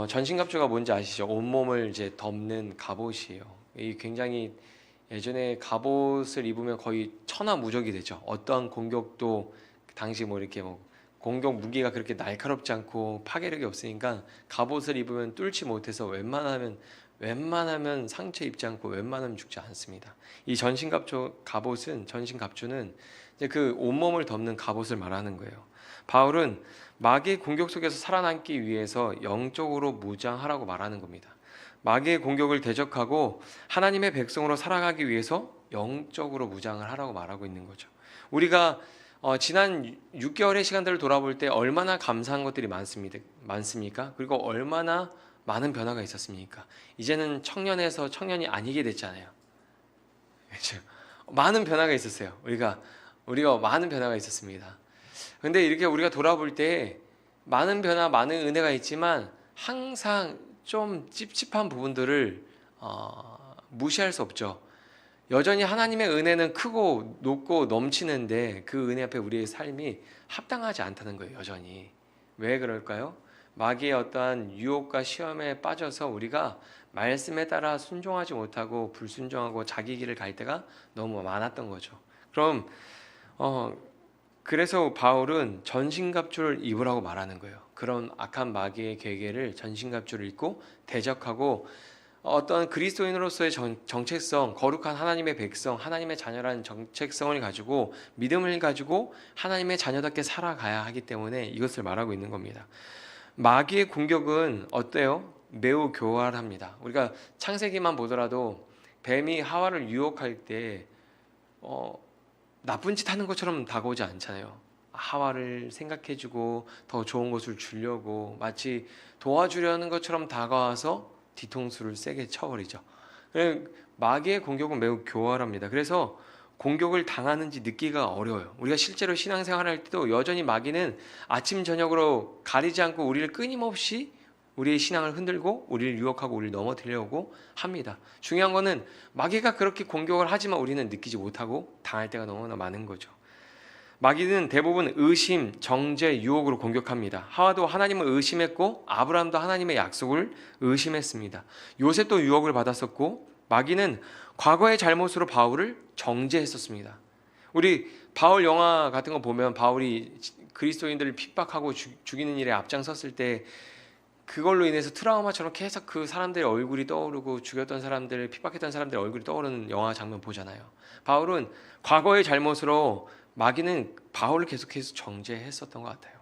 전신갑주가 뭔지 아시죠? 온몸을 이제 덮는 갑옷이에요. 이 굉장히 예전에 갑옷을 입으면 거의 천하무적이 되죠. 어떠한 공격도 당시 뭐 이렇게 뭐 공격 무기가 그렇게 날카롭지 않고 파괴력이 없으니까 갑옷을 입으면 뚫지 못해서 웬만하면 상처 입지 않고 웬만하면 죽지 않습니다. 이 전신갑주는 이제 그 온몸을 덮는 갑옷을 말하는 거예요. 바울은 마귀의 공격 속에서 살아남기 위해서 영적으로 무장하라고 말하는 겁니다. 마귀의 공격을 대적하고 하나님의 백성으로 살아가기 위해서 영적으로 무장을 하라고 말하고 있는 거죠. 우리가 지난 6개월의 시간들을 돌아볼 때 얼마나 감사한 것들이 많습니까? 그리고 얼마나 많은 변화가 있었습니까? 이제는 청년에서 청년이 아니게 됐잖아요. 그렇죠? 많은 변화가 있었어요. 우리가 많은 변화가 있었습니다. 근데 이렇게 우리가 돌아볼 때 많은 변화, 많은 은혜가 있지만 항상 좀 찝찝한 부분들을 무시할 수 없죠. 여전히 하나님의 은혜는 크고 높고 넘치는데 그 은혜 앞에 우리의 삶이 합당하지 않다는 거예요. 여전히. 왜 그럴까요? 마귀의 어떠한 유혹과 시험에 빠져서 우리가 말씀에 따라 순종하지 못하고 불순종하고 자기 길을 갈 때가 너무 많았던 거죠. 그럼 그래서 바울은 전신갑주를 입으라고 말하는 거예요. 그런 악한 마귀의 계계를 전신갑주를 입고 대적하고 어떤 그리스도인으로서의 정체성, 거룩한 하나님의 백성, 하나님의 자녀라는 정체성을 가지고 믿음을 가지고 하나님의 자녀답게 살아가야 하기 때문에 이것을 말하고 있는 겁니다. 마귀의 공격은 어때요? 매우 교활합니다. 우리가 창세기만 보더라도 뱀이 하와를 유혹할 때 나쁜 짓 하는 것처럼 다가오지 않잖아요. 하와를 생각해주고 더 좋은 것을 주려고 마치 도와주려는 것처럼 다가와서 뒤통수를 세게 쳐버리죠. 마귀의 공격은 매우 교활합니다. 그래서 공격을 당하는지 느끼기가 어려워요. 우리가 실제로 신앙생활을 할 때도 여전히 마귀는 아침 저녁으로 가리지 않고 우리를 끊임없이 우리의 신앙을 흔들고 우리를 유혹하고 우리를 넘어뜨리려고 합니다. 중요한 거는 마귀가 그렇게 공격을 하지만 우리는 느끼지 못하고 당할 때가 너무나 많은 거죠. 마귀는 대부분 의심, 정죄, 유혹으로 공격합니다. 하와도 하나님을 의심했고 아브라함도 하나님의 약속을 의심했습니다. 요셉도 유혹을 받았었고 마귀는 과거의 잘못으로 바울을 정죄했었습니다. 우리 바울 영화 같은 거 보면 바울이 그리스도인들을 핍박하고 죽이는 일에 앞장섰을 때 그걸로 인해서 트라우마처럼 계속 그 사람들의 얼굴이 떠오르고 죽였던 사람들, 핍박했던 사람들의 얼굴이 떠오르는 영화 장면 보잖아요. 바울은 과거의 잘못으로 마귀는 바울을 계속해서 정죄했었던 것 같아요.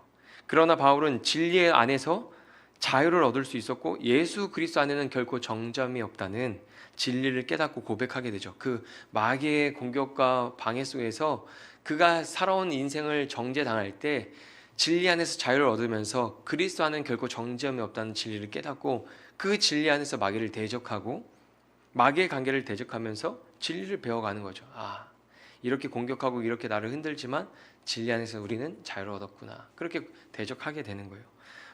그러나 바울은 진리 안에서 자유를 얻을 수 있었고 예수 그리스도 안에는 결코 정점이 없다는 진리를 깨닫고 고백하게 되죠. 그 마귀의 공격과 방해 속에서 그가 살아온 인생을 정죄당할 때 진리 안에서 자유를 얻으면서 그리스도 안에는 결코 정점이 없다는 진리를 깨닫고 그 진리 안에서 마귀를 대적하고 마귀의 관계를 대적하면서 진리를 배워가는 거죠. 이렇게 공격하고 이렇게 나를 흔들지만 진리 안에서 우리는 자유를 얻었구나. 그렇게 대적하게 되는 거예요.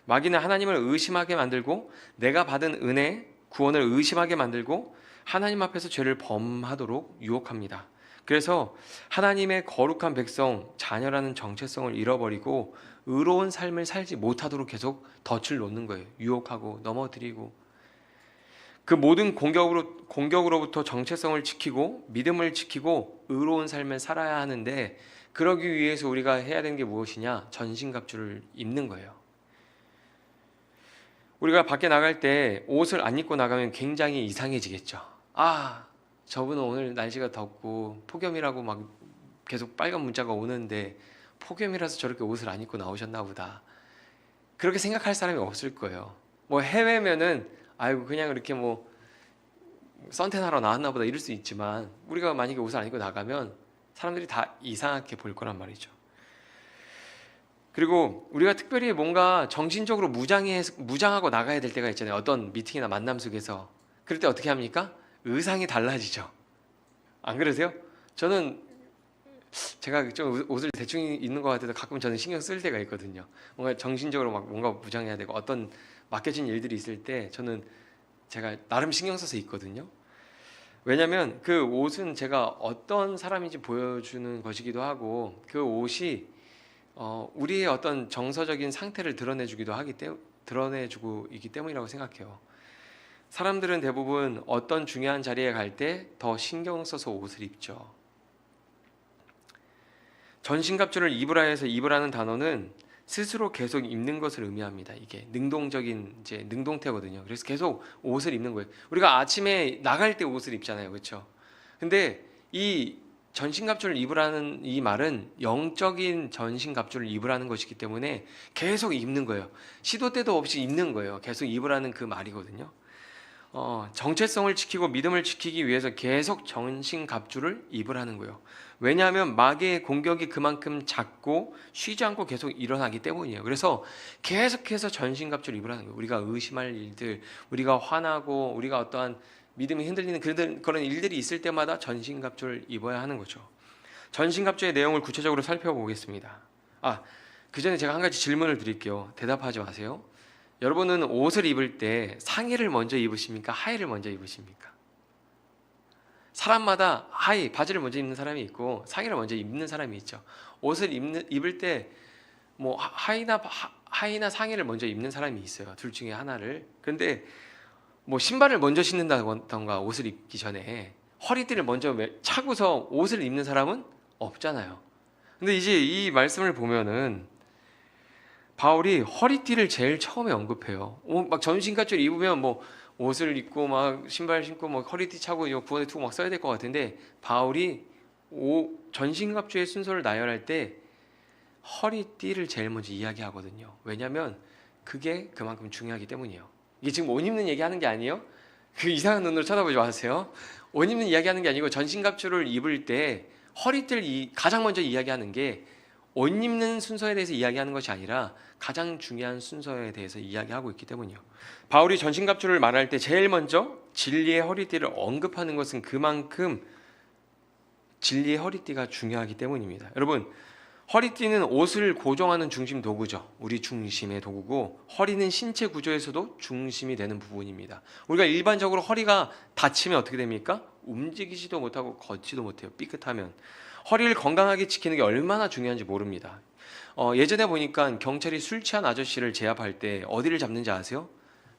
마귀는 하나님을 의심하게 만들고 내가 받은 은혜, 구원을 의심하게 만들고 하나님 앞에서 죄를 범하도록 유혹합니다. 그래서 하나님의 거룩한 백성, 자녀라는 정체성을 잃어버리고 의로운 삶을 살지 못하도록 계속 덫을 놓는 거예요. 유혹하고 넘어뜨리고 그 모든 공격으로부터 정체성을 지키고 믿음을 지키고 의로운 삶을 살아야 하는데 그러기 위해서 우리가 해야 되는 게 무엇이냐? 전신갑주를 입는 거예요. 우리가 밖에 나갈 때 옷을 안 입고 나가면 굉장히 이상해지겠죠. 저분은 오늘 날씨가 덥고 폭염이라고 막 계속 빨간 문자가 오는데 폭염이라서 저렇게 옷을 안 입고 나오셨나 보다. 그렇게 생각할 사람이 없을 거예요. 뭐 해외면은 그냥 이렇게 뭐 선탠하러 나왔나 보다 이럴 수 있지만 우리가 만약에 옷을 안 입고 나가면 사람들이 다 이상하게 볼 거란 말이죠. 그리고 우리가 특별히 뭔가 정신적으로 무장하고 나가야 될 때가 있잖아요. 어떤 미팅이나 만남 속에서. 그럴 때 어떻게 합니까? 의상이 달라지죠. 안 그러세요? 저는 제가 좀 옷을 대충 입는 것 같아도 가끔 저는 신경 쓸 때가 있거든요. 뭔가 정신적으로 막 뭔가 무장해야 되고 어떤 맡겨진 일들이 있을 때 저는 제가 나름 신경 써서 입거든요. 왜냐하면 그 옷은 제가 어떤 사람인지 보여주는 것이기도 하고 그 옷이 우리의 어떤 정서적인 상태를 드러내주기도 하기 드러내주고 있기 때문이라고 생각해요. 사람들은 대부분 어떤 중요한 자리에 갈 때 더 신경 써서 옷을 입죠. 전신갑주를 입으라 해서 입으라는 단어는 스스로 계속 입는 것을 의미합니다. 이게 능동적인 이제 능동태거든요. 그래서 계속 옷을 입는 거예요. 우리가 아침에 나갈 때 옷을 입잖아요. 그렇죠? 근데 이 전신갑주를 입으라는 이 말은 영적인 전신갑주를 입으라는 것이기 때문에 계속 입는 거예요. 시도 때도 없이 입는 거예요. 계속 입으라는 그 말이거든요. 정체성을 지키고 믿음을 지키기 위해서 계속 전신갑주를 입으라는 거예요. 왜냐하면 마귀의 공격이 그만큼 작고 쉬지 않고 계속 일어나기 때문이에요. 그래서 계속해서 전신갑주를 입으라는 거예요. 우리가 의심할 일들, 우리가 화나고 우리가 어떠한 믿음이 흔들리는 그런 일들이 있을 때마다 전신갑주를 입어야 하는 거죠. 전신갑주의 내용을 구체적으로 살펴보겠습니다. 그 전에 제가 한 가지 질문을 드릴게요. 대답하지 마세요. 여러분은 옷을 입을 때 상의를 먼저 입으십니까? 하의를 먼저 입으십니까? 사람마다 하의, 바지를 먼저 입는 사람이 있고 상의를 먼저 입는 사람이 있죠. 옷을 입을 때 뭐 하의나 상의를 먼저 입는 사람이 있어요. 둘 중에 하나를. 그런데 뭐 신발을 먼저 신는다던가 옷을 입기 전에 허리띠를 먼저 차고서 옷을 입는 사람은 없잖아요. 근데 이제 이 말씀을 보면은 바울이 허리띠를 제일 처음에 언급해요. 막 전신갑주를 입으면 뭐 옷을 입고 막 신발 신고 뭐 허리띠 차고 구원에 두고 막 써야 될 것 같은데 바울이 전신갑주의 순서를 나열할 때 허리띠를 제일 먼저 이야기하거든요. 왜냐하면 그게 그만큼 중요하기 때문이에요. 이게 지금 옷 입는 얘기하는 게 아니에요. 그 이상한 눈으로 쳐다보지 마세요. 옷 입는 이야기하는 게 아니고 전신갑주를 입을 때 허리띠를 가장 먼저 이야기하는 게 옷 입는 순서에 대해서 이야기하는 것이 아니라 가장 중요한 순서에 대해서 이야기하고 있기 때문이요. 바울이 전신갑주를 말할 때 제일 먼저 진리의 허리띠를 언급하는 것은 그만큼 진리의 허리띠가 중요하기 때문입니다. 여러분, 허리띠는 옷을 고정하는 중심 도구죠. 우리 중심의 도구고 허리는 신체 구조에서도 중심이 되는 부분입니다. 우리가 일반적으로 허리가 다치면 어떻게 됩니까? 움직이지도 못하고 걷지도 못해요. 삐끗하면. 허리를 건강하게 지키는 게 얼마나 중요한지 모릅니다. 예전에 보니까 경찰이 술 취한 아저씨를 제압할 때 어디를 잡는지 아세요?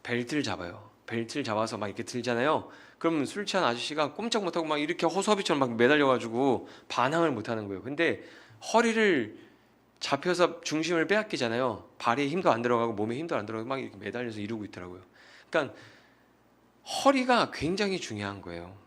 벨트를 잡아요. 벨트를 잡아서 막 이렇게 들잖아요. 그러면 술 취한 아저씨가 꼼짝 못하고 막 이렇게 허수아비처럼 막 매달려가지고 반항을 못하는 거예요. 근데 허리를 잡혀서 중심을 빼앗기잖아요. 발에 힘도 안 들어가고 몸에 힘도 안 들어가고 막 이렇게 매달려서 이러고 있더라고요. 그러니까 허리가 굉장히 중요한 거예요.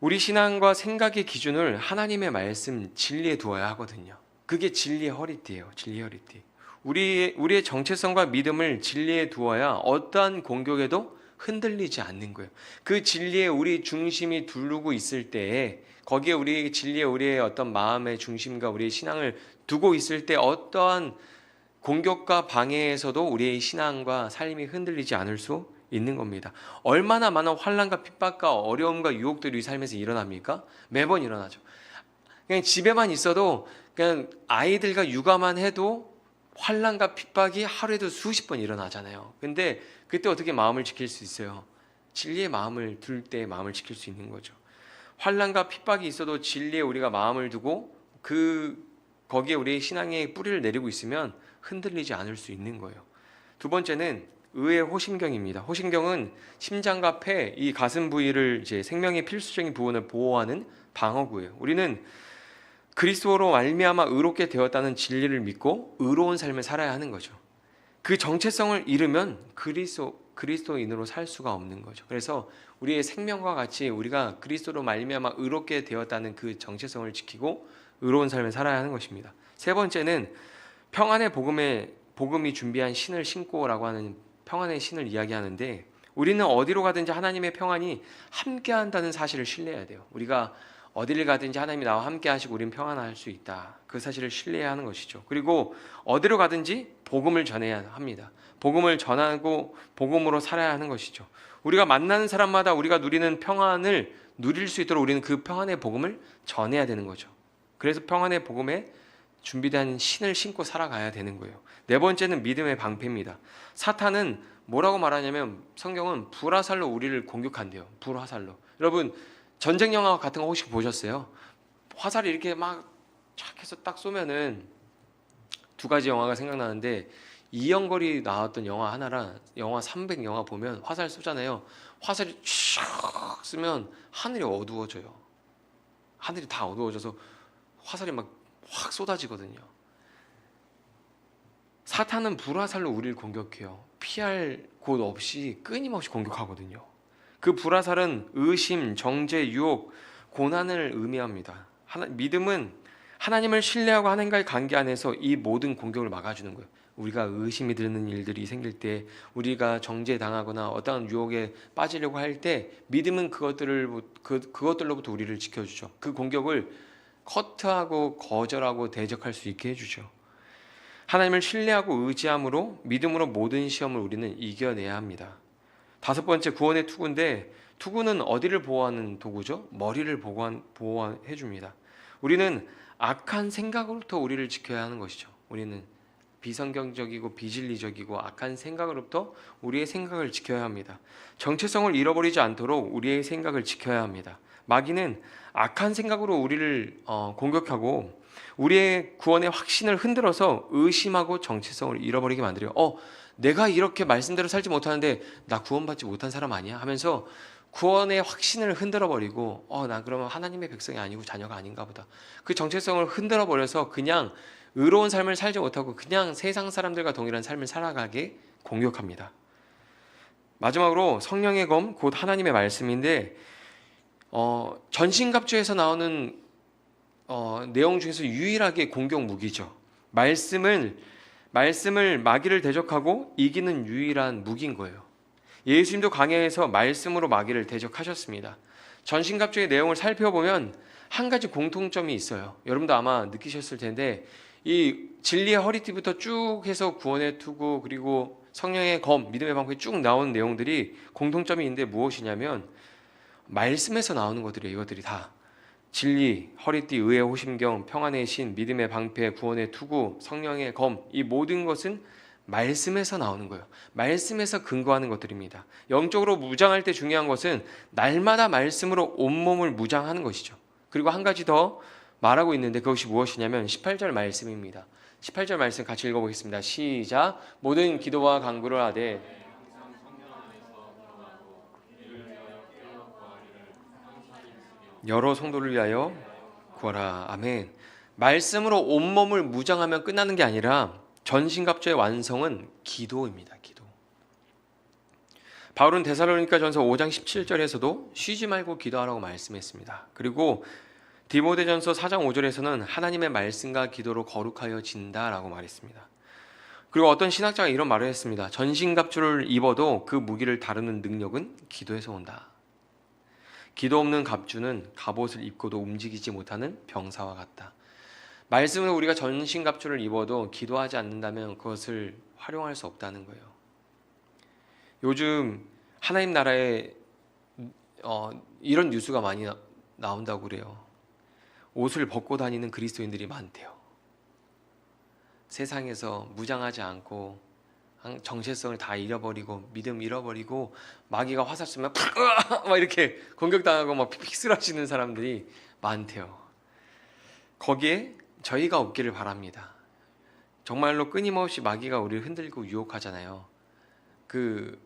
우리 신앙과 생각의 기준을 하나님의 말씀, 진리에 두어야 하거든요. 그게 진리의 허리띠예요. 진리의 허리띠. 우리의 정체성과 믿음을 진리에 두어야 어떠한 공격에도 흔들리지 않는 거예요. 그 진리에 우리 중심이 두르고 있을 때에 거기에 우리의 진리에 우리의 어떤 마음의 중심과 우리의 신앙을 두고 있을 때 어떠한 공격과 방해에서도 우리의 신앙과 삶이 흔들리지 않을 수 있는 겁니다. 얼마나 많은 환난과 핍박과 어려움과 유혹들이 우리 삶에서 일어납니까? 매번 일어나죠. 그냥 집에만 있어도 그냥 아이들과 육아만 해도 환난과 핍박이 하루에도 수십 번 일어나잖아요. 근데 그때 어떻게 마음을 지킬 수 있어요? 진리의 마음을 둘 때 마음을 지킬 수 있는 거죠. 환난과 핍박이 있어도 진리에 우리가 마음을 두고 거기에 우리의 신앙의 뿌리를 내리고 있으면 흔들리지 않을 수 있는 거예요. 두 번째는 의의 호심경입니다. 호심경은 심장과 폐, 이 가슴 부위를 이제 생명의 필수적인 부분을 보호하는 방어구예요. 우리는 그리스도로 말미암아 의롭게 되었다는 진리를 믿고 의로운 삶을 살아야 하는 거죠. 그 정체성을 잃으면 그리스도인으로 살 수가 없는 거죠. 그래서 우리의 생명과 같이 우리가 그리스도로 말미암아 의롭게 되었다는 그 정체성을 지키고 의로운 삶을 살아야 하는 것입니다. 세 번째는 평안의 복음이 준비한 신을 신고라고 하는 평안의 신을 이야기하는데 우리는 어디로 가든지 하나님의 평안이 함께한다는 사실을 신뢰해야 돼요. 우리가 어디를 가든지 하나님이 나와 함께 하시고 우리는 평안할 수 있다. 그 사실을 신뢰해야 하는 것이죠. 그리고 어디로 가든지 복음을 전해야 합니다. 복음을 전하고 복음으로 살아야 하는 것이죠. 우리가 만나는 사람마다 우리가 누리는 평안을 누릴 수 있도록 우리는 그 평안의 복음을 전해야 되는 거죠. 그래서 평안의 복음에 준비된 신을 신고 살아가야 되는 거예요. 네 번째는 믿음의 방패입니다. 사탄은 뭐라고 말하냐면 성경은 불화살로 우리를 공격한대요. 불화살로. 여러분 전쟁 영화 같은 거 혹시 보셨어요? 화살이 이렇게 막 촥 해서 딱 쏘면은 두 가지 영화가 생각나는데 이영걸이 나왔던 영화 하나랑 영화 300 영화 보면 화살 쏘잖아요. 화살이 촥 쓰면 하늘이 어두워져요. 하늘이 다 어두워져서 화살이 막 확 쏟아지거든요. 사탄은 불화살로 우리를 공격해요. 피할 곳 없이 끊임없이 공격하거든요. 그 불화살은 의심, 정죄, 유혹, 고난을 의미합니다. 믿음은 하나님을 신뢰하고 하나님과의 관계 안에서 이 모든 공격을 막아주는 거예요. 우리가 의심이 드는 일들이 생길 때, 우리가 정죄당하거나 어떠한 유혹에 빠지려고 할 때 믿음은 그것들로부터 우리를 지켜주죠. 그 공격을 커트하고 거절하고 대적할 수 있게 해주죠. 하나님을 신뢰하고 의지함으로 믿음으로 모든 시험을 우리는 이겨내야 합니다. 5번째, 구원의 투구인데, 투구는 어디를 보호하는 도구죠? 머리를 보호해 줍니다. 우리는 악한 생각으로부터 우리를 지켜야 하는 것이죠. 우리는 비성경적이고 비진리적이고 악한 생각으로부터 우리의 생각을 지켜야 합니다. 정체성을 잃어버리지 않도록 우리의 생각을 지켜야 합니다. 마귀는 악한 생각으로 우리를 공격하고 우리의 구원의 확신을 흔들어서 의심하고 정체성을 잃어버리게 만들어요. 내가 이렇게 말씀대로 살지 못하는데 나 구원받지 못한 사람 아니야? 하면서 구원의 확신을 흔들어버리고 나 그러면 하나님의 백성이 아니고 자녀가 아닌가 보다. 그 정체성을 흔들어버려서 그냥 의로운 삶을 살지 못하고 그냥 세상 사람들과 동일한 삶을 살아가게 공격합니다. 마지막으로 성령의 검, 곧 하나님의 말씀인데 전신갑주에서 나오는 내용 중에서 유일하게 공격 무기죠. 말씀을 마귀를 대적하고 이기는 유일한 무기인 거예요. 예수님도 강해에서 말씀으로 마귀를 대적하셨습니다. 전신갑주의 내용을 살펴보면 한 가지 공통점이 있어요. 여러분도 아마 느끼셨을 텐데 이 진리의 허리띠부터 쭉 해서 구원의 투구 그리고 성령의 검, 믿음의 방패 쭉 나오는 내용들이 공통점이 있는데 무엇이냐면 말씀에서 나오는 것들이에요. 이것들이 다 진리, 허리띠, 의의 호심경, 평안의 신, 믿음의 방패, 구원의 투구, 성령의 검, 이 모든 것은 말씀에서 나오는 거예요. 말씀에서 근거하는 것들입니다. 영적으로 무장할 때 중요한 것은 날마다 말씀으로 온몸을 무장하는 것이죠. 그리고 한 가지 더 말하고 있는데 그것이 무엇이냐면 18절 말씀입니다. 18절 말씀 같이 읽어보겠습니다. 시작. 모든 기도와 간구를 하되 여러 성도를 위하여 구하라. 아멘. 말씀으로 온몸을 무장하면 끝나는 게 아니라 전신갑주의 완성은 기도입니다. 기도. 바울은 데살로니가전서 5장 17절에서도 쉬지 말고 기도하라고 말씀했습니다. 그리고 디모데전서 4장 5절에서는 하나님의 말씀과 기도로 거룩하여진다라고 말했습니다. 그리고 어떤 신학자가 이런 말을 했습니다. 전신갑주를 입어도 그 무기를 다루는 능력은 기도에서 온다. 기도 없는 갑주는 갑옷을 입고도 움직이지 못하는 병사와 같다. 말씀으로 우리가 전신갑주를 입어도 기도하지 않는다면 그것을 활용할 수 없다는 거예요. 요즘 하나님 나라에 이런 뉴스가 많이 나온다고 그래요. 옷을 벗고 다니는 그리스도인들이 많대요. 세상에서 무장하지 않고 정체성을 다 잃어버리고 믿음 잃어버리고 마귀가 화살 쏘면 막 이렇게 공격당하고 막 픽픽 쓰러지는 사람들이 많대요. 거기에 저희가 없기를 바랍니다. 정말로 끊임없이 마귀가 우리를 흔들고 유혹하잖아요.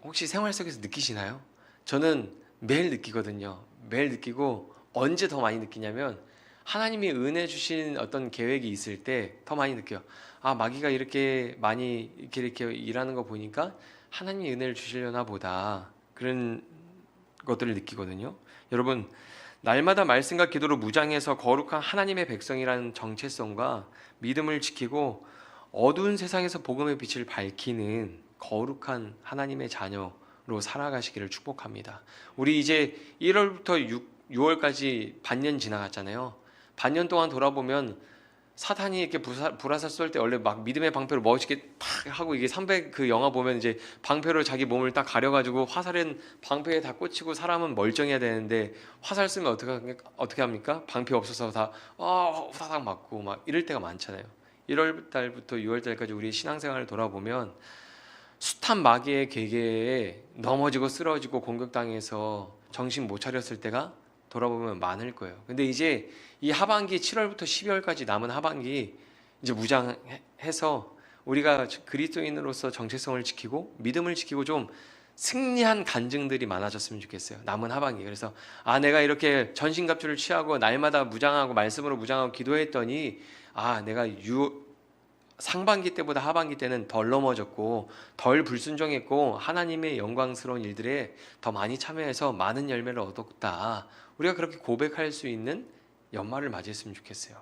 혹시 생활 속에서 느끼시나요? 저는 매일 느끼거든요. 매일 느끼고 언제 더 많이 느끼냐면 하나님이 은혜 주신 어떤 계획이 있을 때 더 많이 느껴요. 마귀가 이렇게 많이 이렇게 일하는 거 보니까 하나님이 은혜를 주시려나 보다. 그런 것들을 느끼거든요. 여러분, 날마다 말씀과 기도로 무장해서 거룩한 하나님의 백성이라는 정체성과 믿음을 지키고 어두운 세상에서 복음의 빛을 밝히는 거룩한 하나님의 자녀로 살아가시기를 축복합니다. 우리 이제 1월부터 6월까지 반년 지나갔잖아요. 반년 동안 돌아보면 사탄이 이렇게 불화살 쏠 때 원래 막 믿음의 방패로 멋있게 탁 하고 이게 300 그 영화 보면 이제 방패로 자기 몸을 딱 가려가지고 화살은 방패에 다 꽂히고 사람은 멀쩡해야 되는데 화살 쓰면 어떻게 합니까? 방패 없어서 다 후다닥 맞고 막 이럴 때가 많잖아요. 1월 달부터 6월 달까지 우리 신앙생활을 돌아보면 숱한 마귀의 계계에 넘어지고 쓰러지고 공격당해서 정신 못 차렸을 때가 돌아보면 많을 거예요. 근데 이제 이 하반기 7월부터 12월까지 남은 하반기 이제 무장해서 우리가 그리스도인으로서 정체성을 지키고 믿음을 지키고 좀 승리한 간증들이 많아졌으면 좋겠어요. 남은 하반기. 그래서 내가 이렇게 전신갑주를 취하고 날마다 무장하고 말씀으로 무장하고 기도했더니 내가 상반기 때보다 하반기 때는 덜 넘어졌고 덜 불순종했고 하나님의 영광스러운 일들에 더 많이 참여해서 많은 열매를 얻었다. 우리가 그렇게 고백할 수 있는 연말을 맞이했으면 좋겠어요.